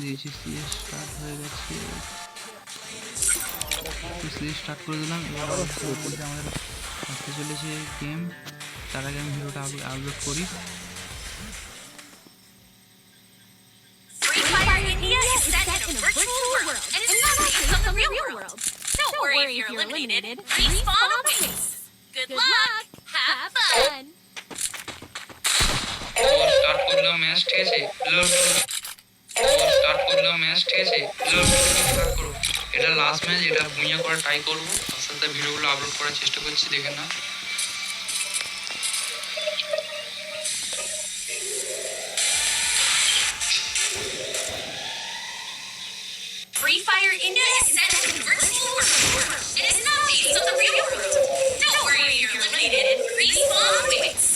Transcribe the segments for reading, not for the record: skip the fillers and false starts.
দিয়েছি, CS start হয়ে গেছে। সিরিজ স্টার্ট করে দিলাম। এবার মধ্যে আমাদের আসতে চলেছে গেম। তার আগে আমি ভিডিওটা আপলোড করি। Free Fire India is set in a virtual world and is not based on the real world. Don't worry if you're eliminated. Respawn awaits. Good luck. Have fun. Start করলাম match, ঠিক আছে? Start করলাম match, ঠিক আছে? Start করো। এটা last match, এটা ভুঁইয়া করা ট্রাই করবো। তার সাথে ভিডিওগুলো আপলোড করার চেষ্টা করছি, দেখে না। Free Fire India is set in a virtual world and is not based on the real world. Don't worry if you're eliminated. Respawn awaits.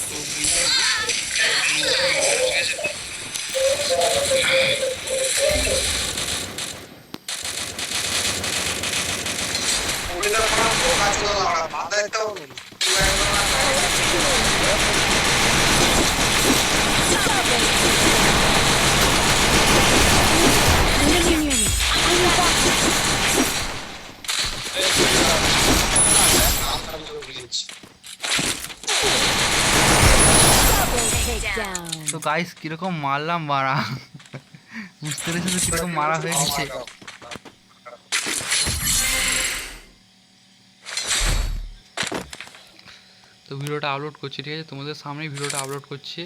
তো গাইস কিরকম মারলাম মারা, বুঝতে পেরেছো তো কিরকম মারা হয়ে গেছে। তো ভিডিওটা আপলোড করছি, ঠিক আছে? তোমাদের সামনেই ভিডিওটা আপলোড করছি।